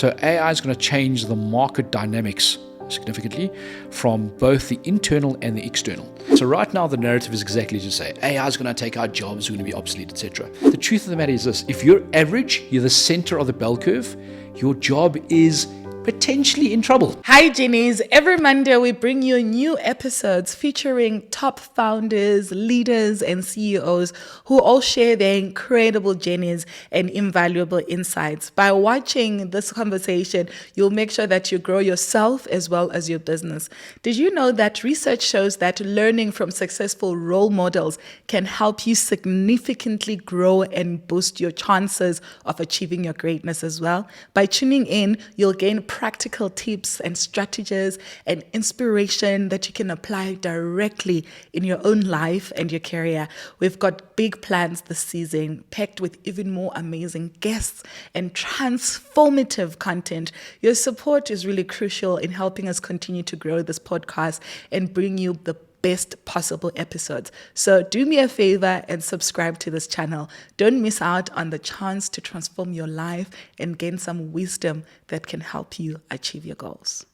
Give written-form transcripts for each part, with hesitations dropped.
So AI is going to change the market dynamics significantly from both the internal and the external. So right now the narrative is exactly as you say. AI is going to take our jobs, we're going to be obsolete, etc. The truth of the matter is this: if you're average, you're the center of the bell curve, your job is potentially in trouble. Hi Jennies, every Monday we bring you new episodes featuring top founders, leaders and CEOs who all share their incredible journeys and invaluable insights. By watching this conversation, you'll make sure that you grow yourself as well as your business. Did you know that research shows that learning from successful role models can help you significantly grow and boost your chances of achieving your greatness as well? By tuning in, you'll gain practical tips and strategies and inspiration that you can apply directly in your own life and your career. We've got big plans this season, packed with even more amazing guests and transformative content. Your support is really crucial in helping us continue to grow this podcast and bring you the best possible episodes. So do me a favor and subscribe to this channel. Don't miss out on the chance to transform your life and gain some wisdom that can help you achieve your goals.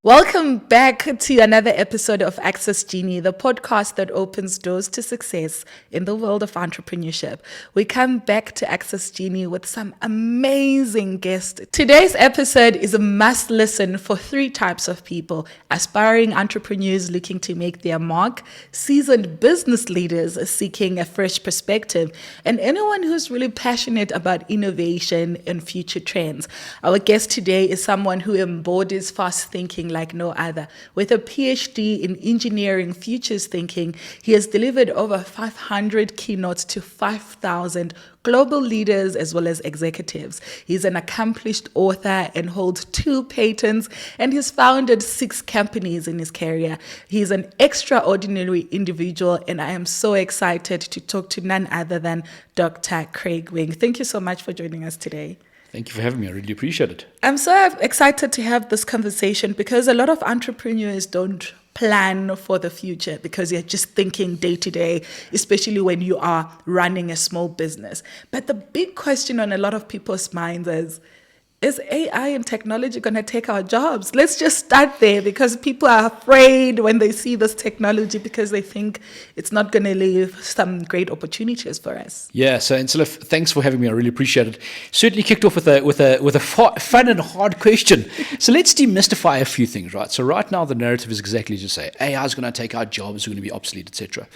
Welcome back to another episode of Access Genie, the podcast that opens doors to success in the world of entrepreneurship. We come back to Access Genie with some amazing guests. Today's episode is a must listen for three types of people: aspiring entrepreneurs looking to make their mark, seasoned business leaders seeking a fresh perspective, and anyone who's really passionate about innovation and future trends. Our guest today is someone who embodies fast thinking like no other. With a PhD in engineering futures thinking, he has delivered over 500 keynotes to 5,000 global leaders as well as executives. He's an accomplished author and holds 2 patents, and he's founded 6 companies in his career. He's an extraordinary individual, and I am so excited to talk to none other than Dr. Craig Wing. Thank you so much for joining us today. Thank you for having me. I really appreciate it. I'm so excited to have this conversation because a lot of entrepreneurs don't plan for the future because you're just thinking day to day, especially when you are running a small business. But the big question on a lot of people's minds is AI and technology going to take our jobs? Let's just start there, because people are afraid when they see this technology because they think it's not going to leave some great opportunities for us. Yeah, so Ansela, thanks for having me. I really appreciate it. Certainly kicked off with a fun and hard question. So let's demystify a few things, right? So right now the narrative is exactly as you say. AI is going to take our jobs, we're going to be obsolete, etc.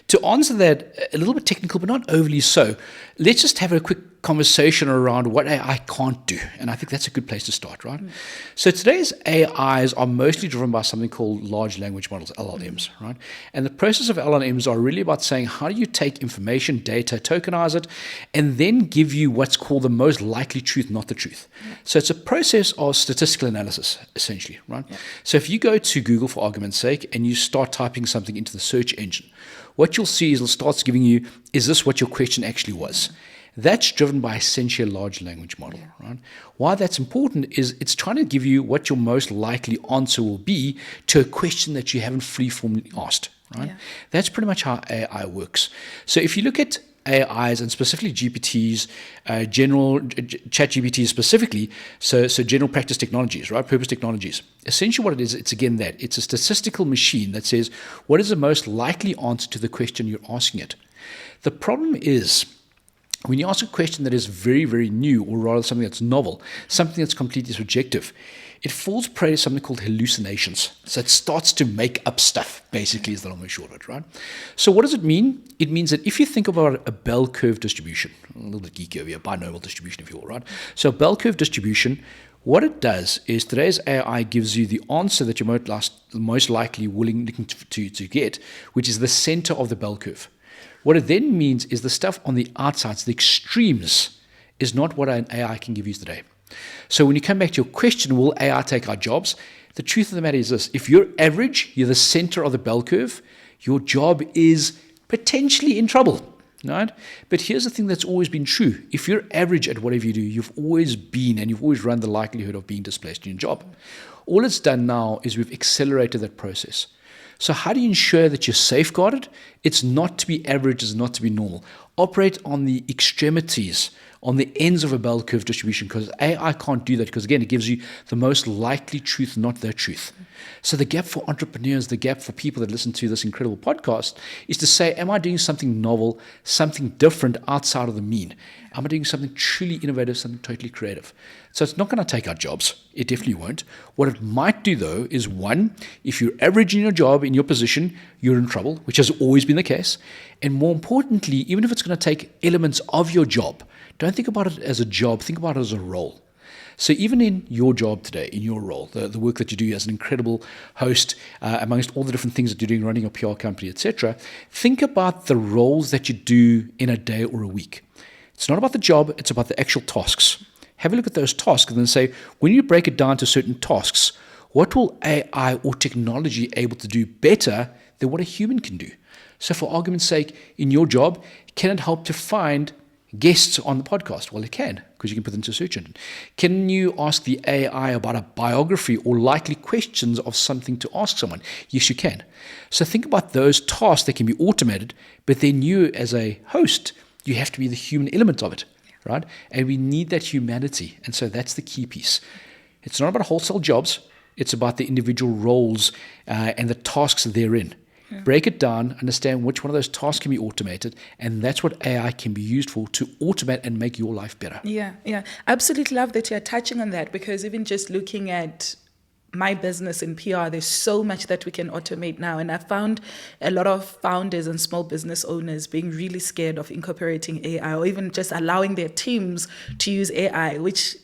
To answer that, a little bit technical, but not overly so, let's just have a quick conversation around what AI can't do. And I think that's a good place to start, right? So today's AIs are mostly driven by something called large language models, LLMs, right? And the process of LLMs are really about saying, how do you take information, data, tokenize it, and then give you what's called the most likely truth, not the truth. So it's a process of statistical analysis, essentially, right? So if you go to Google, for argument's sake, and you start typing something into the search engine, what you'll see is it'll start giving you, is this what your question actually was? That's driven by essentially a large language model, right? Why that's important is it's trying to give you what your most likely answer will be to a question that you haven't free-formally asked, right? Yeah. That's pretty much how AI works. So if you look at AIs and specifically GPTs, general chat GPTs specifically, so general practice technologies, right? Purpose technologies. Essentially what it is, it's again that. It's a statistical machine that says, what is the most likely answer to the question you're asking it? The problem is, when you ask a question that is very, very new, or rather something that's novel, something that's completely subjective, it falls prey to something called hallucinations. So it starts to make up stuff, basically, is the long and short of it, right? So what does it mean? It means that if you think about a bell curve distribution, a little bit geeky over here, binomial distribution, if you will, right? So a bell curve distribution, what it does is today's AI gives you the answer that you're most likely willing to get, which is the center of the bell curve. What it then means is the stuff on the outsides, the extremes, is not what an AI can give you today. So when you come back to your question, will AI take our jobs? The truth of the matter is this: if you're average, you're the center of the bell curve, your job is potentially in trouble. right? But here's the thing that's always been true. If you're average at whatever you do, you've always been and you've always run the likelihood of being displaced in your job. All it's done now is we've accelerated that process. So how do you ensure that you're safeguarded? It's not to be average, it's not to be normal. Operate on the extremities, on the ends of a bell curve distribution, because AI can't do that, because again, it gives you the most likely truth, not the truth. So the gap for entrepreneurs, the gap for people that listen to this incredible podcast is to say, am I doing something novel, something different outside of the mean? Am I doing something truly innovative, something totally creative? So it's not going to take our jobs. It definitely won't. What it might do, though, is one, if you're average in your job, in your position, you're in trouble, which has always been the case. And more importantly, even if it's going to take elements of your job, don't think about it as a job, think about it as a role. So even in your job today, in your role, the work that you do as an incredible host, amongst all the different things that you're doing, running a PR company, etc., think about the roles that you do in a day or a week. It's not about the job, it's about the actual tasks. Have a look at those tasks and then say, when you break it down to certain tasks, what will AI or technology able to do better than what a human can do? So for argument's sake, in your job, can it help to find guests on the podcast? Well, it can, because you can put them into a search engine. Can you ask the AI about a biography or likely questions of something to ask someone? Yes, you can. So think about those tasks that can be automated, but then you as a host, you have to be the human element of it, right? And we need that humanity. And so that's the key piece. It's not about wholesale jobs. It's about the individual roles and the tasks therein. Break it down, understand which one of those tasks can be automated, and that's what AI can be used for, to automate and make your life better. Yeah. Absolutely love that you're touching on that, because even just looking at my business in PR, there's so much that we can automate now. And I found a lot of founders and small business owners being really scared of incorporating AI, or even just allowing their teams to use AI, which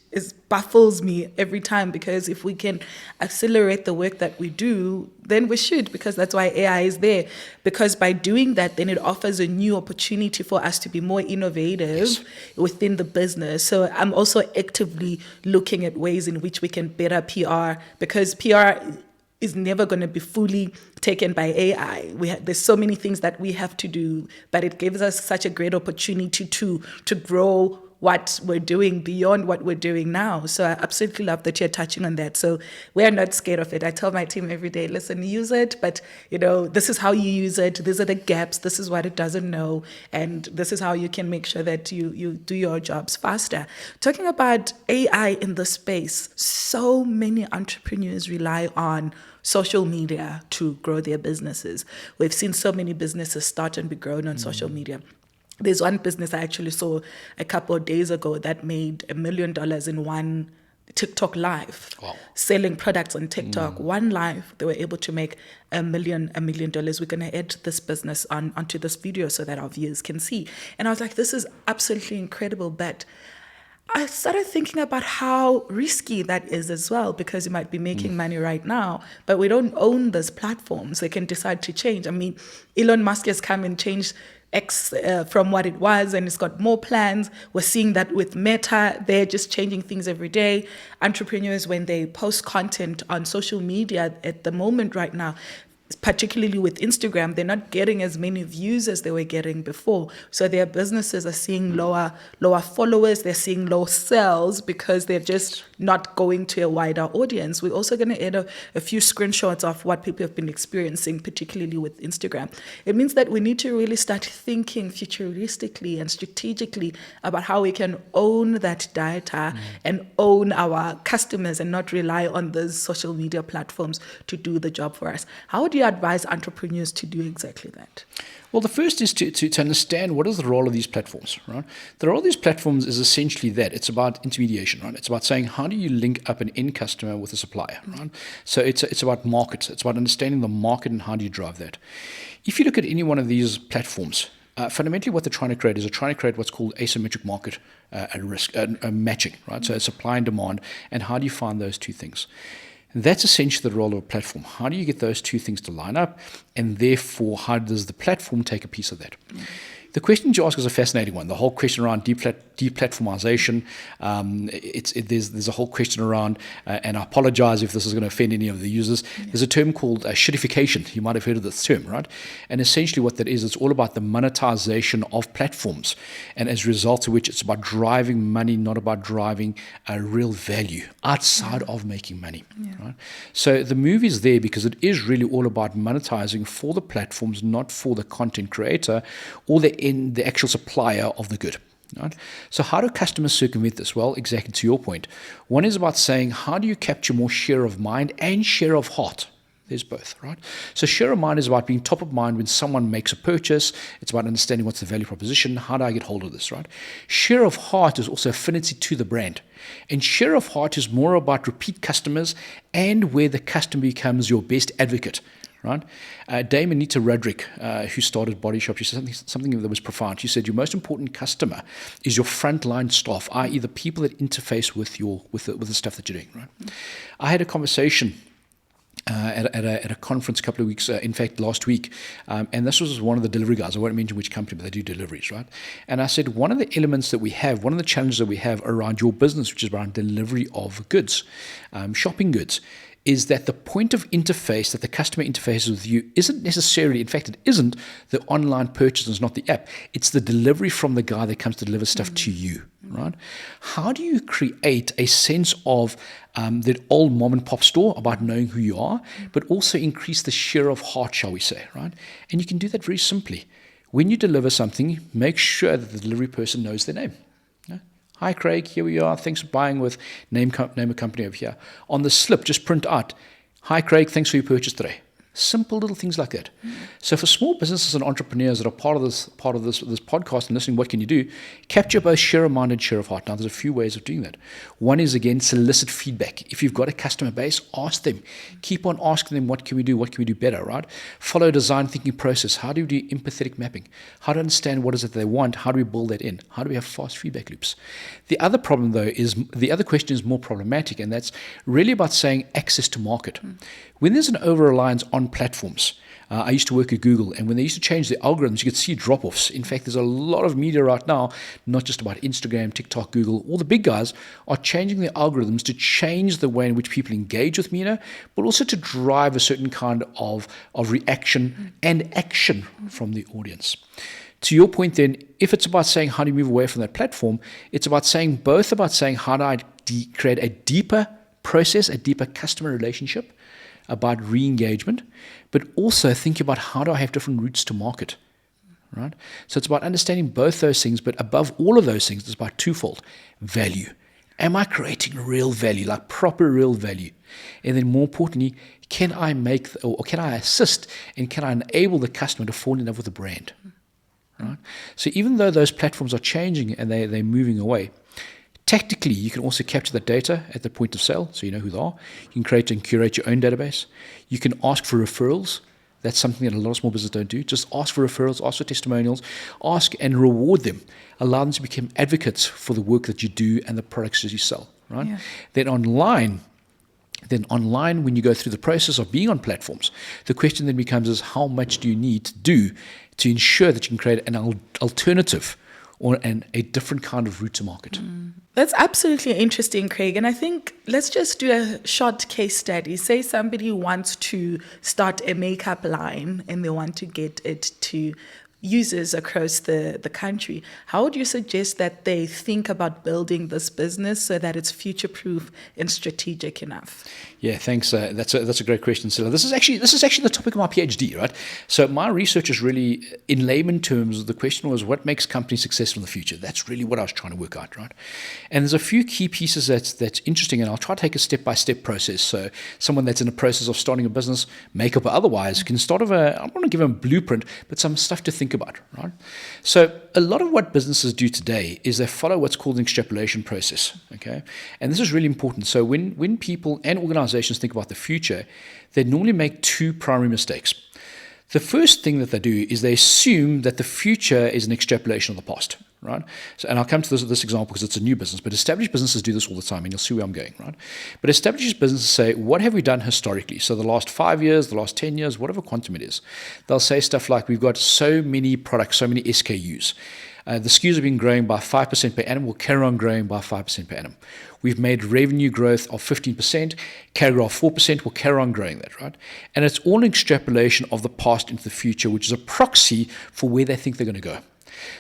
baffles me every time, because if we can accelerate the work that we do, then we should, because that's why AI is there. Because by doing that, then it offers a new opportunity for us to be more innovative within the business. So I'm also actively looking at ways in which we can better PR, because PR is never going to be fully taken by AI. There's so many things that we have to do, but it gives us such a great opportunity to grow what we're doing beyond what we're doing now. So I absolutely love that you're touching on that. So we're not scared of it. I tell my team every day, listen, use it, but this is how you use it. These are the gaps. This is what it doesn't know. And this is how you can make sure that you do your jobs faster. Talking about AI in the space, so many entrepreneurs rely on social media to grow their businesses. We've seen so many businesses start and be grown on social media. There's one business I actually saw a couple of days ago that made $1 million in one TikTok live. Wow. Selling products on TikTok. One live, they were able to make $1 million. We're going to add this business onto this video so that our viewers can see. And I was like, this is absolutely incredible. But I started thinking about how risky that is as well, because you might be making money right now, but we don't own those platforms. They can decide to change. I mean, Elon Musk has come and changed X from what it was, and it's got more plans. We're seeing that with Meta. They're just changing things every day. Entrepreneurs, when they post content on social media at the moment right now, particularly with Instagram, they're not getting as many views as they were getting before. So their businesses are seeing lower followers, they're seeing low sales, because they're just not going to a wider audience. We're also going to add a few screenshots of what people have been experiencing, particularly with Instagram. It means that we need to really start thinking futuristically and strategically about how we can own that data and own our customers, and not rely on those social media platforms to do the job for us. How would you advise entrepreneurs to do exactly that? Well, the first is to understand what is the role of these platforms, right? The role of these platforms is essentially that. It's about intermediation, right? It's about saying, how do you link up an end customer with a supplier, right? So it's about market. It's about understanding the market and how do you drive that. If you look at any one of these platforms, fundamentally what they're trying to create is they're trying to create what's called asymmetric market risk matching, right? So supply and demand, and how do you find those two things? That's essentially the role of a platform. How do you get those two things to line up? And therefore, how does the platform take a piece of that? The question you ask is a fascinating one. The whole question around deplatformization. There's a whole question around, and I apologize if this is going to offend any of the users. There's a term called shittification. You might have heard of this term, right? And essentially what that is, it's all about the monetization of platforms. And as a result of which, it's about driving money, not about driving real value outside of making money. Right? So the move is there because it is really all about monetizing for the platforms, not for the content creator or the actual supplier of the good. Right? So how do customers circumvent this? Well, exactly to your point. One is about saying, how do you capture more share of mind and share of heart? There's both, right? So share of mind is about being top of mind when someone makes a purchase. It's about understanding what's the value proposition. How do I get hold of this, right? Share of heart is also affinity to the brand. And share of heart is more about repeat customers and where the customer becomes your best advocate. Right, Dame Anita Roderick, who started Body Shop, she said something that was profound. She said, "Your most important customer is your frontline staff, i.e., the people that interface with the stuff that you're doing." Right. I had a conversation at a conference a couple of weeks, in fact, last week, and this was one of the delivery guys. I won't mention which company, but they do deliveries, right? And I said, one of the elements that we have, one of the challenges that we have around your business, which is around delivery of goods, shopping goods, is that the point of interface that the customer interfaces with you isn't necessarily, in fact, it isn't the online purchase, it's not the app. It's the delivery from the guy that comes to deliver stuff to you, right? How do you create a sense of that old mom and pop store about knowing who you are, but also increase the share of heart, shall we say, right? And you can do that very simply. When you deliver something, make sure that the delivery person knows their name. Hi, Craig, here we are. Thanks for buying with name a company over here. On the slip, just print out, hi, Craig, thanks for your purchase today. Simple little things like that. So for small businesses and entrepreneurs that are part of this podcast and listening, what can you do? Capture both share of mind and share of heart. Now, there's a few ways of doing that. One is, again, solicit feedback. If you've got a customer base, ask them. Keep on asking them, what can we do? What can we do better, right? Follow design thinking process. How do we do empathetic mapping? How to understand what is it they want? How do we build that in? How do we have fast feedback loops? The other problem, though, is the other question is more problematic, and that's really about saying access to market. When there's an over-reliance on platforms, I used to work at Google, and when they used to change the algorithms, you could see drop-offs. In fact, there's a lot of media right now, not just about Instagram, TikTok, Google. All the big guys are changing their algorithms to change the way in which people engage with media, but also to drive a certain kind of reaction and action from the audience. To your point then, if it's about saying how do you move away from that platform, it's about saying how do I create a deeper process, a deeper customer relationship, about re-engagement, but also think about how do I have different routes to market, right? So it's about understanding both those things, but above all of those things, it's about twofold. Value. Am I creating real value, like proper real value? And then more importantly, can I can I assist and can I enable the customer to fall in love with the brand, right? So even though those platforms are changing and they're moving away, tactically, you can also capture the data at the point of sale, so you know who they are. You can create and curate your own database. You can ask for referrals. That's something that a lot of small businesses don't do. Just ask for referrals, ask for testimonials, ask and reward them. Allow them to become advocates for the work that you do and the products that you sell, right? Yeah. Then online, when you go through the process of being on platforms, the question then becomes is how much do you need to do to ensure that you can create an alternative or a different kind of route to market. That's absolutely interesting, Craig. And I think let's just do a short case study. Say somebody wants to start a makeup line and they want to get it to users across the country. How would you suggest that they think about building this business so that it's future-proof and strategic enough? Yeah, thanks. That's a great question, Silla. This is actually the topic of my PhD, right? So my research is really, in layman terms, the question was what makes companies successful in the future? That's really what I was trying to work out, right? And there's a few key pieces that's interesting, and I'll try to take a step-by-step process. So someone that's in the process of starting a business, makeup or otherwise, can start with I don't want to give them a blueprint, but some stuff to think about, right? So a lot of what businesses do today is they follow what's called an extrapolation process, okay? And this is really important. So when people and organizations think about the future, they normally make two primary mistakes. The first thing that they do is they assume that the future is an extrapolation of the past. right? So, and I'll come to this example because it's a new business, but established businesses do this all the time, and you'll see where I'm going, right? But established businesses say, what have we done historically? So the last 5 years, the last 10 years, whatever quantum it is. They'll say stuff like, we've got so many products, so many SKUs. The SKUs have been growing by 5% per annum, will carry on growing by 5% per annum. We've made revenue growth of 15%, carry off 4%, will carry on growing that, right? And it's all an extrapolation of the past into the future, which is a proxy for where they think they're going to go.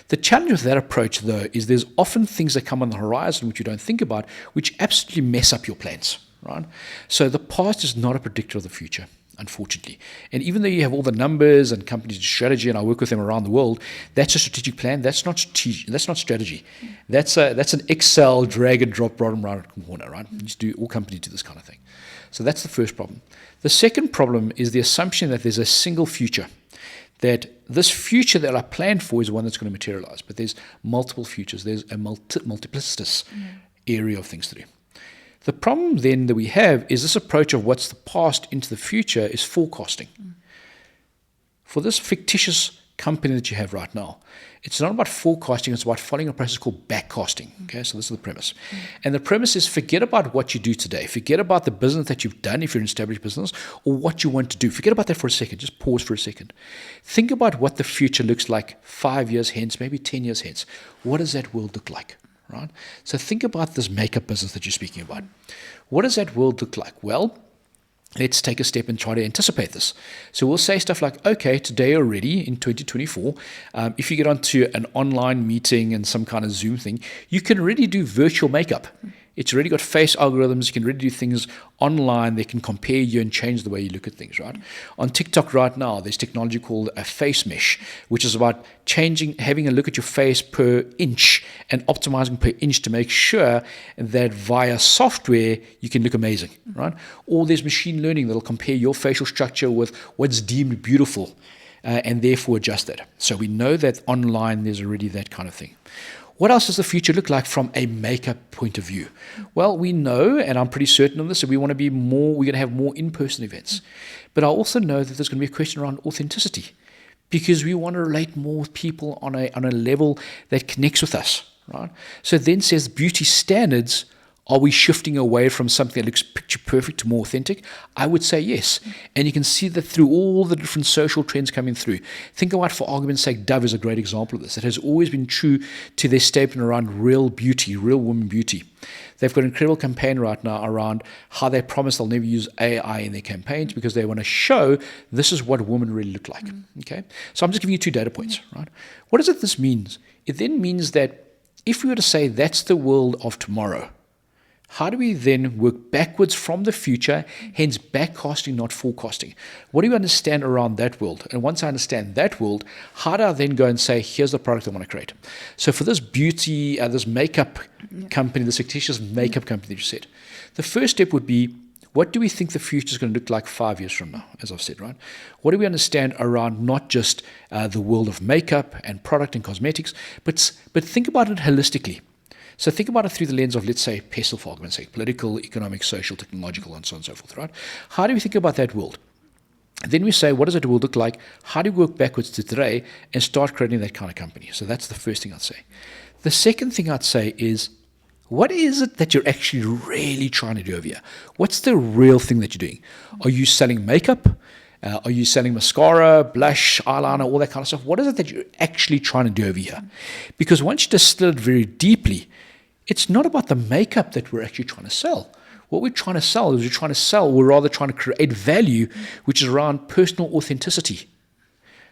The challenge with that approach, though, is there's often things that come on the horizon which you don't think about, which absolutely mess up your plans, right? So the past is not a predictor of the future, unfortunately. And even though you have all the numbers and companies' strategy, and I work with them around the world, that's a strategic plan. That's not strategy. That's an Excel drag and drop bottom right corner, right? All companies do this kind of thing. So that's the first problem. The second problem is the assumption that there's a single future, that this future that I planned for is one that's going to materialize, but there's multiple futures. There's a multiplicitous area of things to do. The problem then that we have is this approach of what's the past into the future is forecasting. For this fictitious company that you have right now, it's not about forecasting, it's about following a process called backcasting. Okay, so this is the premise. And the premise is forget about what you do today. Forget about the business that you've done if you're an established business or what you want to do. Forget about that for a second. Just pause for a second. Think about what the future looks like 5 years hence, maybe 10 years hence. What does that world look like? Right? So think about this makeup business that you're speaking about. What does that world look like? Well, let's take a step and try to anticipate this. So we'll say stuff like, okay, today already in 2024, if you get onto an online meeting and some kind of Zoom thing, you can already do virtual makeup. It's already got face algorithms. You can really do things online. They can compare you and change the way you look at things, right? On TikTok right now, there's technology called a face mesh, which is about having a look at your face per inch and optimizing per inch to make sure that via software, you can look amazing, right? Or there's machine learning that'll compare your facial structure with what's deemed beautiful and therefore adjust that. So we know that online, there's already that kind of thing. What else does the future look like from a makeup point of view? Well, we know, and I'm pretty certain of this, that we're going to have more in-person events. But I also know that there's going to be a question around authenticity because we want to relate more with people on a level that connects with us, right? So it then says beauty standards. Are we shifting away from something that looks picture perfect to more authentic? I would say yes. And you can see that through all the different social trends coming through. Think about, for argument's sake, Dove is a great example of this. It has always been true to their statement around real beauty, real woman beauty. They've got an incredible campaign right now around how they promise they'll never use AI in their campaigns because they want to show this is what women really look like. Okay, so I'm just giving you 2 data points, right? What does this mean? It then means that if we were to say that's the world of tomorrow, how do we then work backwards from the future, hence backcasting, not forecasting? What do you understand around that world? And once I understand that world, how do I then go and say, here's the product I want to create? So for this beauty, this makeup company, this fictitious makeup company that you said, the first step would be, what do we think the future is going to look like 5 years from now, as I've said, right? What do we understand around not just the world of makeup and product and cosmetics, but think about it holistically. So think about it through the lens of, let's say, PESTLE, for argument's sake, political, economic, social, technological, and so on and so forth, right? How do we think about that world? Then we say, what does that world look like? How do we work backwards to today and start creating that kind of company? So that's the first thing I'd say. The second thing I'd say is, what is it that you're actually really trying to do over here? What's the real thing that you're doing? Are you selling makeup? Are you selling mascara, blush, eyeliner, all that kind of stuff? What is it that you're actually trying to do over here? Because once you distill it very deeply, it's not about the makeup that we're actually trying to sell. What we're trying to sell is we're rather trying to create value, which is around personal authenticity.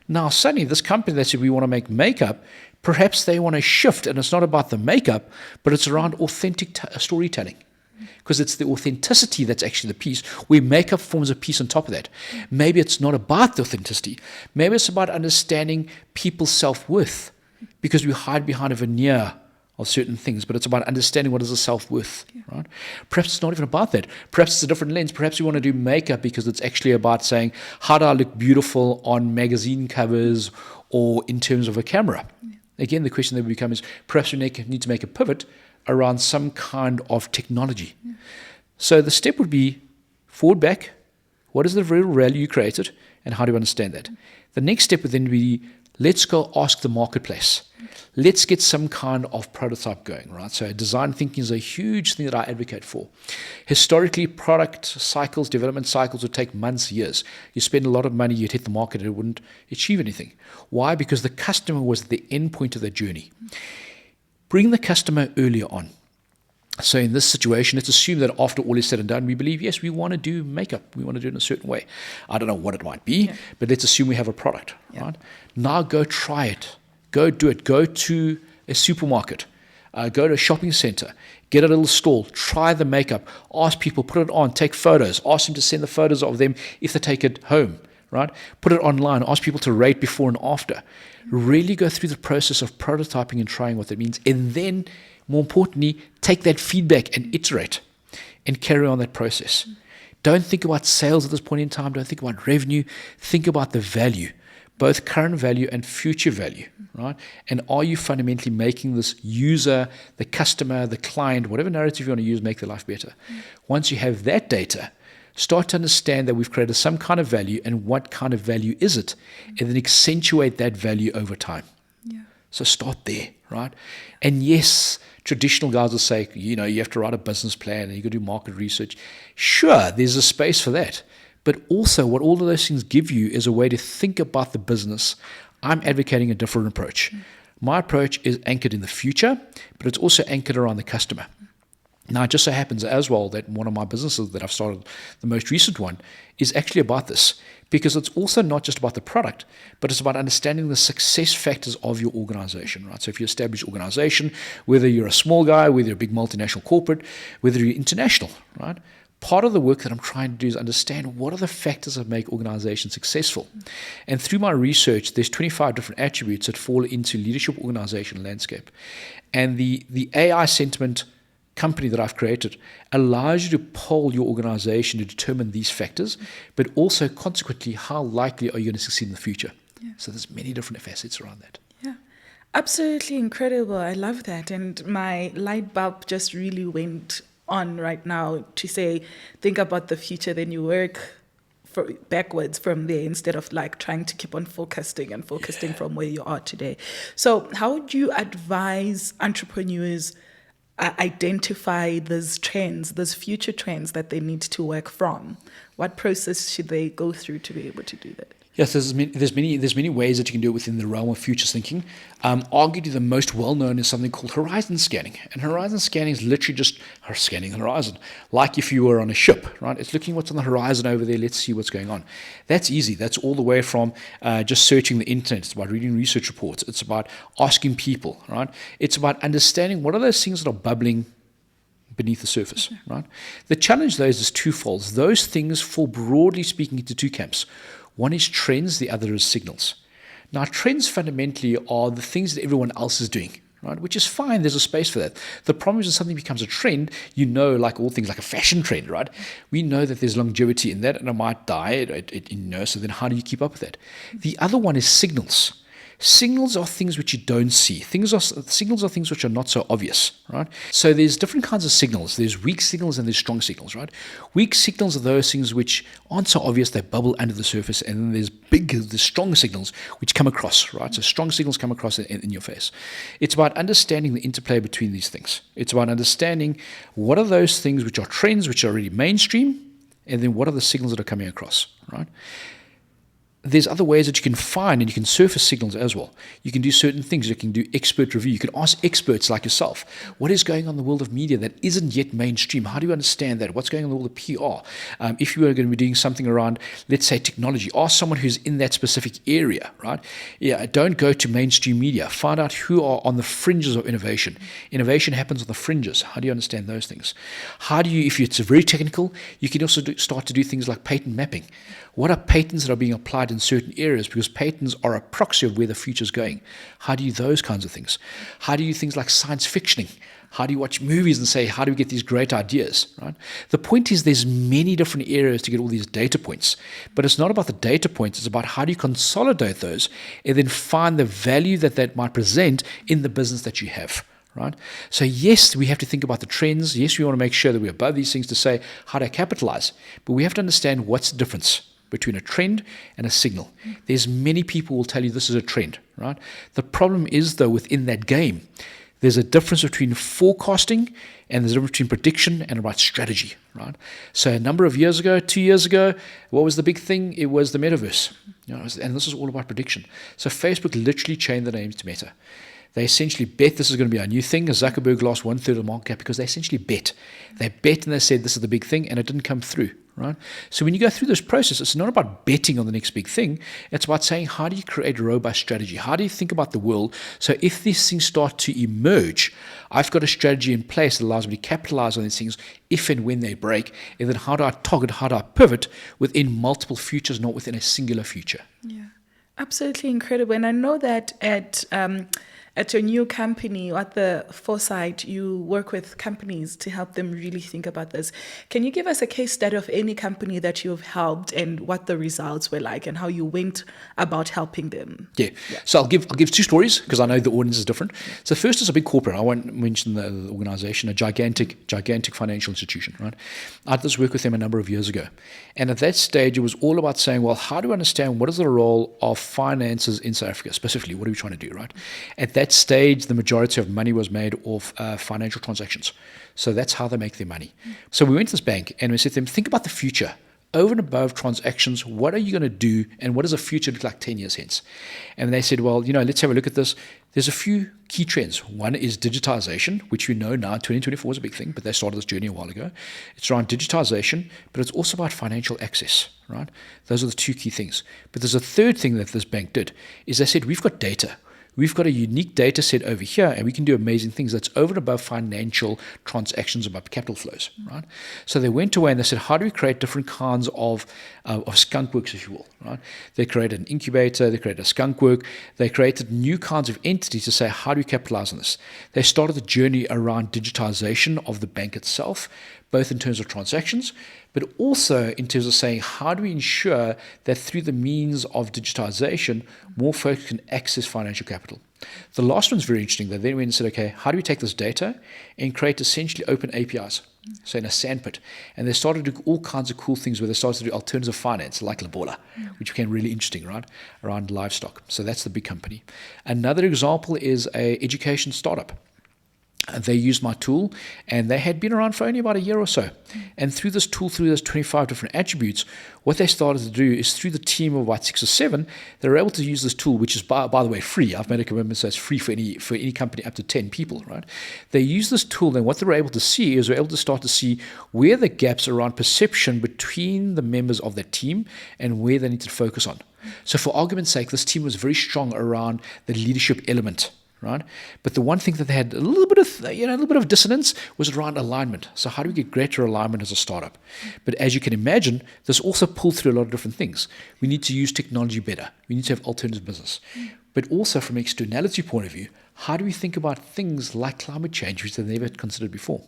Now, suddenly, this company that said we want to make makeup, perhaps they want to shift, and it's not about the makeup, but it's around authentic storytelling. Because it's the authenticity that's actually the piece, where makeup forms a piece on top of that. Maybe it's not about the authenticity. Maybe it's about understanding people's self-worth, because we hide behind a veneer of certain things, but it's about understanding what is the self-worth, right? Perhaps it's not even about that. Perhaps it's a different lens. Perhaps we want to do makeup because it's actually about saying, how do I look beautiful on magazine covers or in terms of a camera? Again, the question that will become is, perhaps we need to make a pivot around some kind of technology. So the step would be forward, back. What is the real value you created, and how do you understand that? The next step would then be, Let's go ask the marketplace. Let's get some kind of prototype going, right? So design thinking is a huge thing that I advocate for. Historically, product cycles, development cycles would take months, years. You spend a lot of money, you'd hit the market, and it wouldn't achieve anything. Why? Because the customer was the end point of their journey. Bring the customer earlier on. So in this situation, let's assume that after all is said and done, we believe, yes, we want to do makeup. We want to do it in a certain way. I don't know what it might be, but let's assume we have a product, right? Now go try it. Go do it. Go to a supermarket. Go to a shopping center. Get a little stall. Try the makeup. Ask people, put it on, take photos. Ask them to send the photos of them if they take it home, right? Put it online. Ask people to rate before and after. Really go through the process of prototyping and trying what that means. And then, more importantly, take that feedback and iterate and carry on that process. Don't think about sales at this point in time. Don't think about revenue. Think about the value, both current value and future value, right? And are you fundamentally making this user, the customer, the client, whatever narrative you want to use, make their life better? Once you have that data, start to understand that we've created some kind of value and what kind of value is it, and then accentuate that value over time. So start there, right? And yes, traditional guys will say, you have to write a business plan and you got to do market research. Sure, there's a space for that. But also what all of those things give you is a way to think about the business. I'm advocating a different approach. My approach is anchored in the future, but it's also anchored around the customer. Now, it just so happens as well that one of my businesses that I've started, the most recent one, is actually about this, because it's also not just about the product, but it's about understanding the success factors of your organization, right? So if you establish an organization, whether you're a small guy, whether you're a big multinational corporate, whether you're international, right? Part of the work that I'm trying to do is understand what are the factors that make organizations successful. And through my research, there's 25 different attributes that fall into leadership organization landscape. And the AI sentiment company that I've created allows you to poll your organization to determine these factors, but also consequently, how likely are you going to succeed in the future? So there's many different facets around that. Absolutely incredible. I love that. And my light bulb just really went on right now to say, think about the future, then you work backwards from there instead of like trying to keep on focusing from where you are today. So how would you advise entrepreneurs identify those trends, those future trends that they need to work from? What process should they go through to be able to do that? Yes, there's many ways that you can do it within the realm of futures thinking. Arguably, the most well-known is something called horizon scanning. And horizon scanning is literally just scanning the horizon. Like if you were on a ship, right? It's looking what's on the horizon over there. Let's see what's going on. That's easy. That's all the way from just searching the internet. It's about reading research reports. It's about asking people, right? It's about understanding what are those things that are bubbling beneath the surface, right? The challenge, though, is twofold. Those things fall, broadly speaking, into two camps. One is trends, the other is signals. Now, trends fundamentally are the things that everyone else is doing, right? Which is fine, there's a space for that. The problem is when something becomes a trend, like all things like a fashion trend, right? We know that there's longevity in that and it might die, so then how do you keep up with that? The other one is signals. Signals are things which you don't see. Signals are things which are not so obvious, right? So there's different kinds of signals. There's weak signals and there's strong signals, right? Weak signals are those things which aren't so obvious, they bubble under the surface, and then there's strong signals which come across, right? So strong signals come across in your face. It's about understanding the interplay between these things. It's about understanding what are those things which are trends, which are already mainstream, and then what are the signals that are coming across, right? There's other ways that you can find and you can surface signals as well. You can do certain things. You can do expert review. You can ask experts like yourself, what is going on in the world of media that isn't yet mainstream? How do you understand that? What's going on in the world of PR? If you are going to be doing something around, let's say, technology, ask someone who's in that specific area, right? Don't go to mainstream media. Find out who are on the fringes of innovation. Innovation happens on the fringes. How do you understand those things? If it's very technical, you can also start to do things like patent mapping. What are patents that are being applied in certain areas? Because patents are a proxy of where the future is going. How do you do those kinds of things? How do you do things like science fictioning? How do you watch movies and say, how do we get these great ideas, right? The point is there's many different areas to get all these data points. But it's not about the data points. It's about how do you consolidate those and then find the value that might present in the business that you have. Right? So yes, we have to think about the trends. Yes, we want to make sure that we're above these things to say, how do I capitalize? But we have to understand what's the difference between a trend and a signal. There's many people who will tell you this is a trend, right? The problem is, though, within that game, there's a difference between forecasting and there's a difference between prediction and about strategy, right? So a number of years ago, 2 years ago, what was the big thing? It was the metaverse, and this is all about prediction. So Facebook literally changed the names to Meta. They essentially bet this is going to be a new thing. Zuckerberg lost 1/3 of the market cap because they essentially bet. They bet and they said this is the big thing, and it didn't come through, right? So when you go through this process, it's not about betting on the next big thing. It's about saying, how do you create a robust strategy? How do you think about the world? So if these things start to emerge, I've got a strategy in place that allows me to capitalize on these things if and when they break. And then how do I target, how do I pivot within multiple futures, not within a singular future? Yeah, absolutely incredible. And I know that at your new company, at the Foresight, you work with companies to help them really think about this. Can you give us a case study of any company that you've helped and what the results were like and how you went about helping them? Yeah. So I'll give two stories because I know the audience is different. So first is a big corporate. I won't mention the organization, a gigantic financial institution, right? I did this work with them a number of years ago. And at that stage, it was all about saying, well, how do we understand what is the role of finances in South Africa? Specifically, what are we trying to do, right? At that stage, the majority of money was made off financial transactions. So that's how they make their money. So we went to this bank and we said to them, think about the future. Over and above transactions, what are you going to do and what does the future look like 10 years hence? And they said, well, let's have a look at this. There's a few key trends. One is digitization, which we know now 2024 is a big thing, but they started this journey a while ago. It's around digitization, but it's also about financial access, right? Those are the two key things. But there's a third thing that this bank did, is they said, we've got data. We've got a unique data set over here, and we can do amazing things that's over and above financial transactions, above capital flows, right? So they went away and they said, how do we create different kinds of skunk works, if you will, right? They created an incubator, they created a skunk work, they created new kinds of entities to say, how do we capitalize on this? They started the journey around digitization of the bank itself, both in terms of transactions, but also in terms of saying, how do we ensure that through the means of digitization, more folks can access financial capital? The last one's very interesting. They then went and said, okay, how do we take this data and create essentially open APIs? So in a sandpit. And they started to do all kinds of cool things where they started to do alternative finance, like Labola, which became really interesting, right, around livestock. So that's the big company. Another example is a education startup. They used my tool, and they had been around for only about a year or so. And through this tool, through those 25 different attributes, what they started to do is through the team of about 6 or 7, they were able to use this tool, which is, by the way, free. I've made a commitment, so it's free for any company up to 10 people, right? They used this tool, and what they were able to see is they were able to start to see where the gaps around perception between the members of that team and where they need to focus on. So for argument's sake, this team was very strong around the leadership element, right? But the one thing that they had a little bit of dissonance was around alignment. So how do we get greater alignment as a startup? But as you can imagine, this also pulled through a lot of different things. We need to use technology better. We need to have alternative business. But also from an externality point of view, how do we think about things like climate change, which they've never considered before?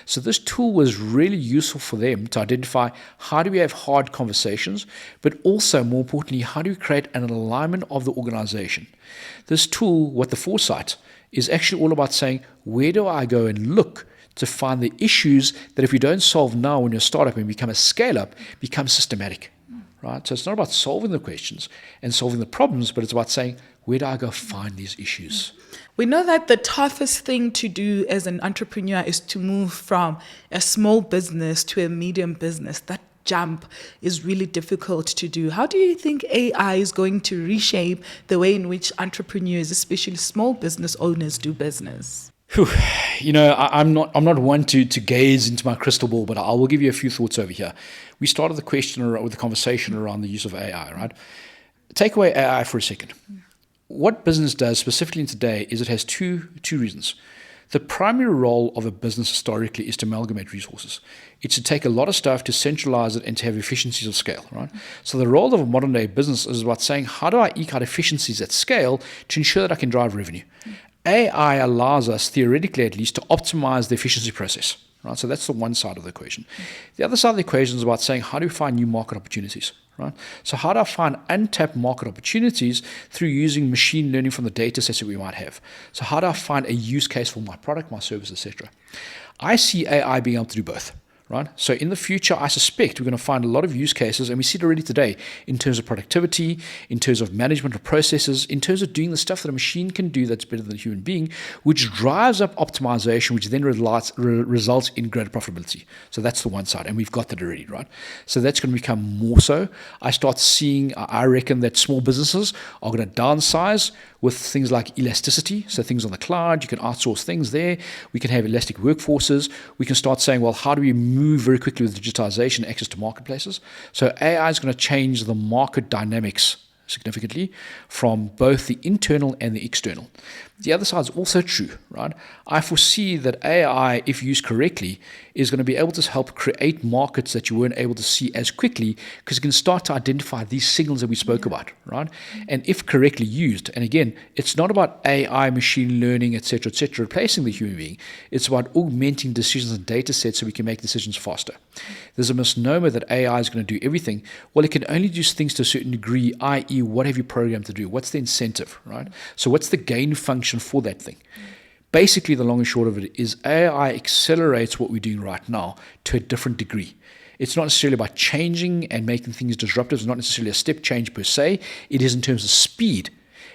So this tool was really useful for them to identify how do we have hard conversations, but also, more importantly, how do we create an alignment of the organization? This tool, what the Foresight, is actually all about saying, where do I go and look to find the issues that if we don't solve now when you're a startup and become a scale-up, become systematic, right? So it's not about solving the questions and solving the problems, but it's about saying, where do I go find these issues? We know that the toughest thing to do as an entrepreneur is to move from a small business to a medium business. That jump is really difficult to do. How do you think AI is going to reshape the way in which entrepreneurs, especially small business owners, do business? I'm not one to gaze into my crystal ball, but I will give you a few thoughts over here. We started the question with the conversation around the use of AI, right? Take away AI for a second. What business does specifically today is it has two reasons. The primary role of a business historically is to amalgamate resources. It's to take a lot of stuff, to centralize it, and to have efficiencies of scale, right? So the role of a modern day business is about saying, how do I eke out efficiencies at scale to ensure that I can drive revenue? AI allows us, theoretically at least, to optimize the efficiency process, right? So that's the one side of the equation. The other side of the equation is about saying, how do we find new market opportunities? Right? So how do I find untapped market opportunities through using machine learning from the data sets that we might have? So how do I find a use case for my product, my service, etc.? I see AI being able to do both. right? So in the future, I suspect we're going to find a lot of use cases, and we see it already today, in terms of productivity, in terms of management of processes, in terms of doing the stuff that a machine can do that's better than a human being, which drives up optimization, which then results in greater profitability. So that's the one side, and we've got that already, right? So that's going to become more so. I start seeing, I reckon that small businesses are going to downsize with things like elasticity, so things on the cloud, you can outsource things there, we can have elastic workforces, we can start saying, well, how do we move very quickly with digitization, access to marketplaces? So AI is going to change the market dynamics significantly from both the internal and the external. The other side is also true, right? I foresee that AI, if used correctly, is going to be able to help create markets that you weren't able to see as quickly, because you can start to identify these signals that we spoke about, right? And if correctly used, and again, it's not about AI, machine learning, et cetera, replacing the human being. It's about augmenting decisions and data sets so we can make decisions faster. There's a misnomer that AI is going to do everything. Well, it can only do things to a certain degree, i.e., what have you programmed to do? What's the incentive, right? So what's the gain function for that thing? Basically, the long and short of it is AI accelerates what we're doing right now to a different degree. It's not necessarily about changing and making things disruptive. It's not necessarily a step change per se. It is in terms of speed,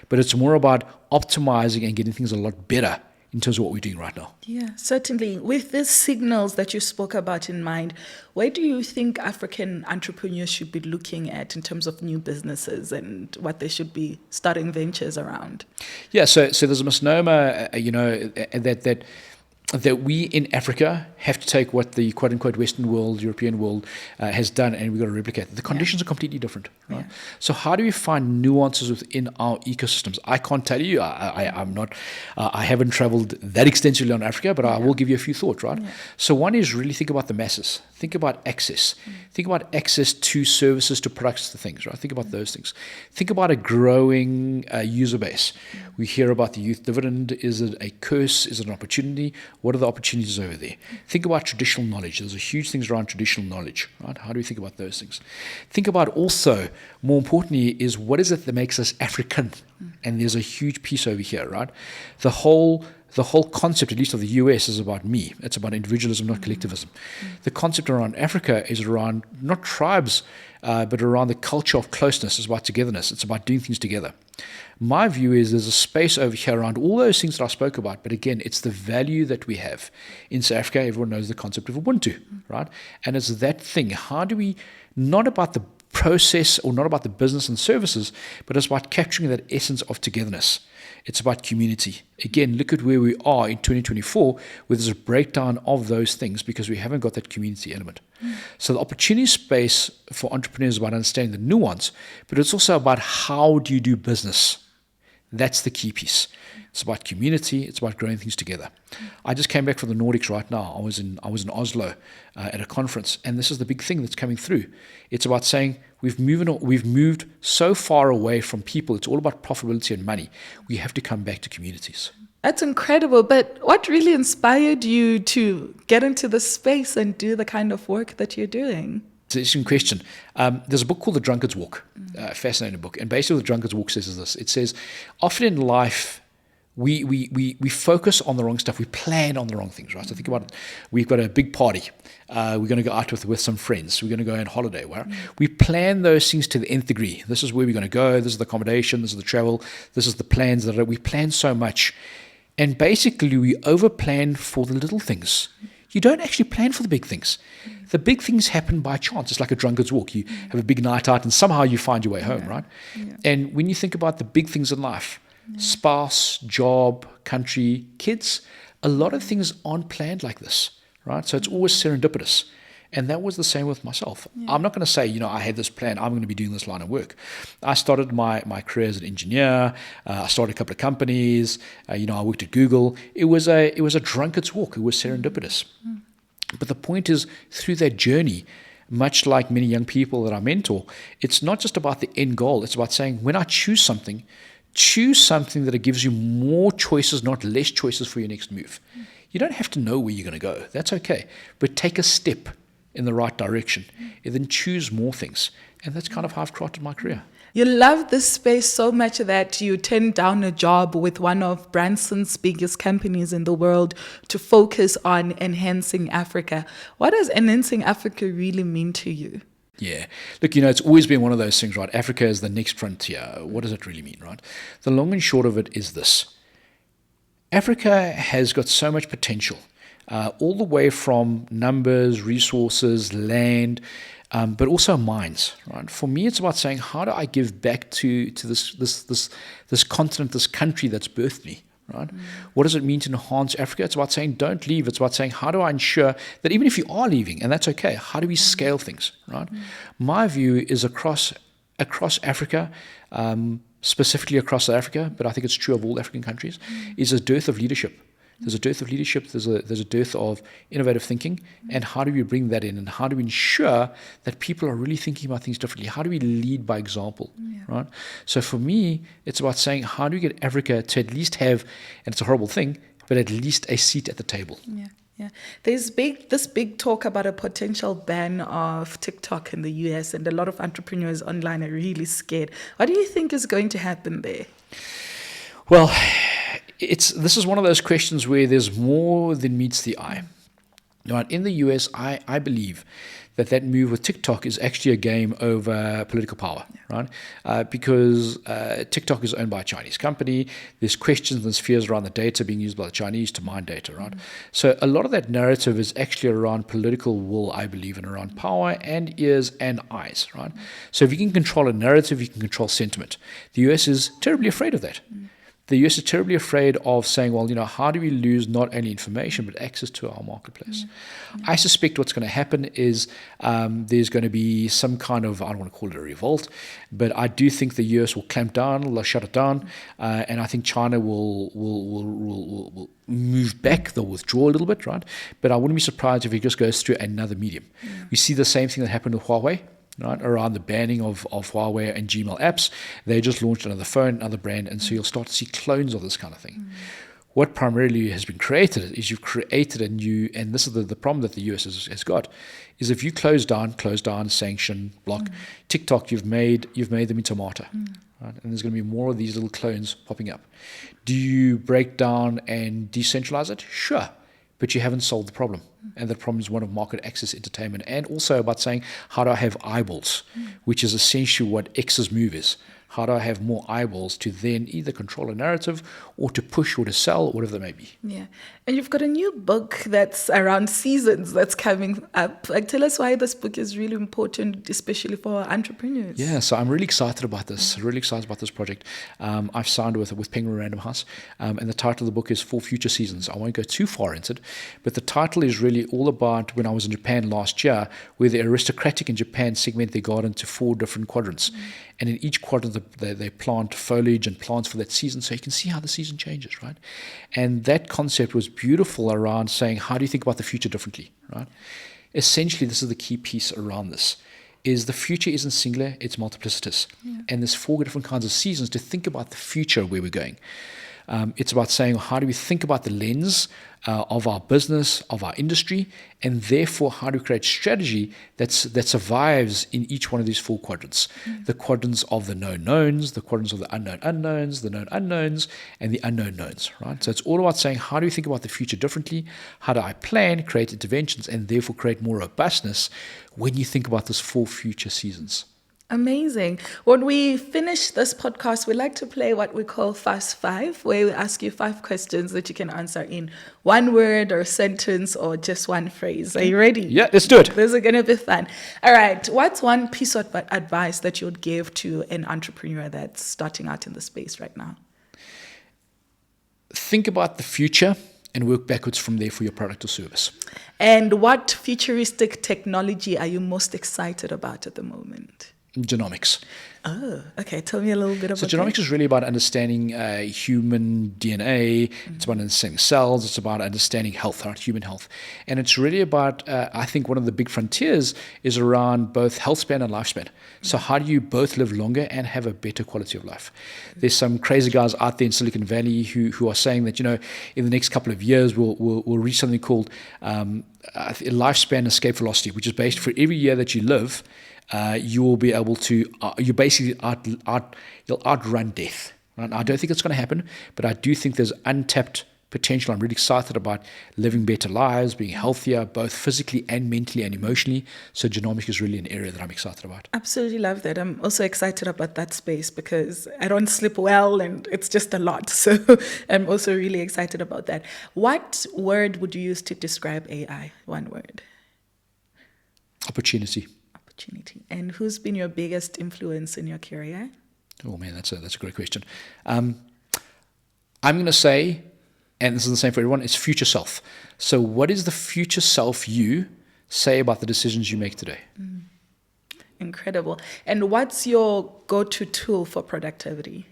but it's more about optimizing and getting things a lot better in terms of what we're doing right now. Yeah, certainly. With these signals that you spoke about in mind, where do you think African entrepreneurs should be looking at in terms of new businesses and what they should be starting ventures around? Yeah, so there's a misnomer, that we in Africa have to take what the quote-unquote Western world, European world has done, and we've got to replicate it. The conditions are completely different, right? Yeah. So how do we find nuances within our ecosystems? I can't tell you. I'm not. I haven't traveled that extensively on Africa, but I will give you a few thoughts, right? Yeah. So one is really think about the masses. Think about access. Think about access to services, to products, to things, right? Think about those things. Think about a growing user base. We hear about the youth dividend. Is it a curse? Is it an opportunity? What are the opportunities over there? Think about traditional knowledge. There's a huge things around traditional knowledge, right? How do we think about those things? Think about also, more importantly, is what is it that makes us African? And there's a huge piece over here, right? The whole concept, at least of the US, is about me. It's about individualism, not collectivism. The concept around Africa is around not tribes, but around the culture of closeness. It's about togetherness. It's about doing things together. My view is there's a space over here around all those things that I spoke about, but again, it's the value that we have. In South Africa, everyone knows the concept of Ubuntu, right? And it's that thing. How do we, not about the process or not about the business and services, but it's about capturing that essence of togetherness. It's about community. Again, look at where we are in 2024, where there's a breakdown of those things because we haven't got that community element. So the opportunity space for entrepreneurs is about understanding the nuance, but it's also about how do you do business. That's the key piece. It's about community. It's about growing things together. I just came back from the Nordics right now. I was in Oslo at a conference, and this is the big thing that's coming through. It's about saying we've moved so far away from people. It's all about profitability and money. We have to come back to communities. That's incredible. But what really inspired you to get into the space and do the kind of work that you're doing? It's an interesting question. There's a book called The Drunkard's Walk, a fascinating book. And basically what The Drunkard's Walk says is this. It says, often in life, we focus on the wrong stuff. We plan on the wrong things, right? So think about it. We've got a big party. We're going to go out with some friends. We're going to go on holiday. Right? We plan those things to the nth degree. This is where we're going to go. This is the accommodation. This is the travel. This is the plans. We plan so much. And basically, we over-plan for the little things. You don't actually plan for the big things. The big things happen by chance. It's like a drunkard's walk. You have a big night out and somehow you find your way home, right? Yeah. And when you think about the big things in life, spouse, job, country, kids, a lot of things aren't planned like this, right? So it's always serendipitous. And that was the same with myself. Yeah. I'm not going to say, I had this plan, I'm going to be doing this line of work. I started my career as an engineer. I started a couple of companies. I worked at Google. It was a drunkard's walk. It was serendipitous. But the point is, through that journey, much like many young people that I mentor, it's not just about the end goal. It's about saying, when I choose something that it gives you more choices, not less choices for your next move. You don't have to know where you're going to go. That's okay. But take a step in the right direction, and then choose more things. And that's kind of how I've crafted my career. You love this space so much that you turned down a job with one of Branson's biggest companies in the world to focus on enhancing Africa. What does enhancing Africa really mean to you? Yeah. Look, it's always been one of those things, right? Africa is the next frontier. What does it really mean, right? The long and short of it is this. Africa has got so much potential, all the way from numbers, resources, land, but also minds, right? For me, it's about saying, how do I give back to this continent, this country that's birthed me, right? What does it mean to enhance Africa? It's about saying, don't leave. It's about saying, how do I ensure that even if you are leaving, and that's okay, how do we scale things, right? My view is across Africa, specifically across South Africa, but I think it's true of all African countries, is a dearth of leadership. There's a dearth of leadership, there's a dearth of innovative thinking, and how do we bring that in, and how do we ensure that people are really thinking about things differently? How do we lead by example, right? So for me, it's about saying, how do we get Africa to at least have, and it's a horrible thing, but at least a seat at the table? Yeah. There's this big talk about a potential ban of TikTok in the US, and a lot of entrepreneurs online are really scared. What do you think is going to happen there? Well, this is one of those questions where there's more than meets the eye. Right? In the US, I believe that move with TikTok is actually a game over political power, right? Because TikTok is owned by a Chinese company. There's questions and fears around the data being used by the Chinese to mine data, right? So a lot of that narrative is actually around political will, I believe, and around power and ears and eyes, right? So if you can control a narrative, you can control sentiment. The US is terribly afraid of that. The US is terribly afraid of saying, well, how do we lose not only information, but access to our marketplace? I suspect what's going to happen is there's going to be some kind of, I don't want to call it a revolt, but I do think the US will clamp down, they'll shut it down, and I think China will move back, they'll withdraw a little bit, right? But I wouldn't be surprised if it just goes through another medium. We see the same thing that happened with Huawei. Right, around the banning of Huawei and Gmail apps. They just launched another phone, another brand, and so you'll start to see clones of this kind of thing. What primarily has been created is you've created a new, and this is the problem that the US has got, is if you close down, sanction, block, TikTok, you've made them into a martyr. Right? And there's going to be more of these little clones popping up. Do you break down and decentralize it? Sure. But you haven't solved the problem. And the problem is one of market access entertainment, and also about saying, how do I have eyeballs, which is essentially what X's move is. How do I have more eyeballs to then either control a narrative or to push or to sell, or whatever that may be? Yeah. And you've got a new book that's around seasons that's coming up. Tell us why this book is really important, especially for entrepreneurs. Yeah, so I'm really excited about this, project. I've signed with Penguin Random House, and the title of the book is 4 Future Seasons. I won't go too far into it, but the title is really all about when I was in Japan last year, where the aristocratic in Japan segment their garden to 4 different quadrants. And in each quadrant, they plant foliage and plants for that season, so you can see how the season changes, right? And that concept was beautiful around saying, how do you think about the future differently, right? Essentially, this is the key piece around this, is the future isn't singular, it's multiplicitous. And there's 4 different kinds of seasons to think about the future, where we're going. It's about saying, how do we think about the lens of our business, of our industry, and therefore how do we create strategy that survives in each one of these 4 quadrants. The quadrants of the known knowns, the quadrants of the unknown unknowns, the known unknowns, and the unknown knowns, right? So it's all about saying, how do we think about the future differently? How do I plan, create interventions, and therefore create more robustness when you think about those 4 future seasons? Amazing. When we finish this podcast, we like to play what we call Fast 5, where we ask you 5 questions that you can answer in 1 word or a sentence or just 1 phrase. Are you ready? Yeah, let's do it. This is going to be fun. All right. What's one piece of advice that you would give to an entrepreneur that's starting out in the space right now? Think about the future and work backwards from there for your product or service. And what futuristic technology are you most excited about at the moment? Genomics. Oh, okay. Tell me a little bit about So genomics is really about understanding human DNA. It's about understanding cells. It's about understanding health, right? Human health. And it's really about, I think one of the big frontiers is around both health span and lifespan. So how do you both live longer and have a better quality of life? There's some crazy guys out there in Silicon Valley who are saying that, in the next couple of years, we'll reach something called lifespan escape velocity, which is based for every year that you live, you will be able to, you basically you'll outrun death. Right? I don't think it's going to happen, but I do think there's untapped potential. I'm really excited about living better lives, being healthier, both physically and mentally and emotionally. So genomics is really an area that I'm excited about. Absolutely love that. I'm also excited about that space because I don't sleep well and it's just a lot. So I'm also really excited about that. What word would you use to describe AI? One word. Opportunity. And who's been your biggest influence in your career? Oh man, that's a great question. I'm going to say, and this is the same for everyone, it's future self. So what is the future self you say about the decisions you make today? Incredible. And what's your go-to tool for productivity?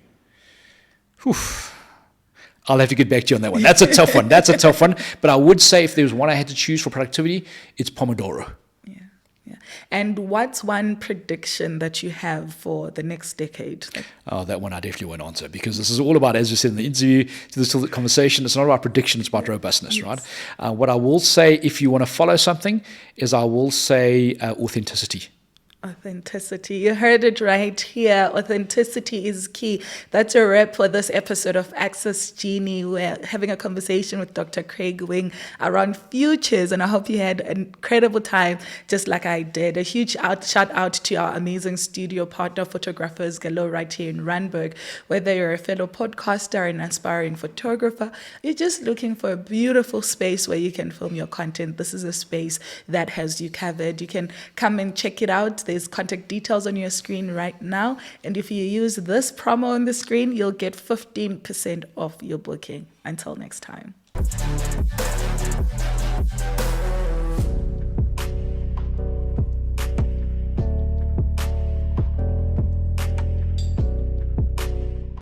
I'll have to get back to you on that one. That's a tough one. But I would say if there was one I had to choose for productivity, it's Pomodoro. Yeah. And what's one prediction that you have for the next decade? Oh, that one I definitely won't answer because this is all about, as we said in the interview, this conversation, it's not about prediction, it's about robustness, yes. Right? What I will say, if you want to follow something, is I will say authenticity. Authenticity. You heard it right here. Authenticity is key. That's a wrap for this episode of Access Genie. We're having a conversation with Dr. Craig Wing around futures, and I hope you had an incredible time, just like I did. A huge shout out to our amazing studio partner, Photographers Galore, right here in Randburg. Whether you're a fellow podcaster, an aspiring photographer, you're just looking for a beautiful space where you can film your content, this is a space that has you covered. You can come and check it out. There's contact details on your screen right now. And if you use this promo on the screen, you'll get 15% off your booking. Until next time.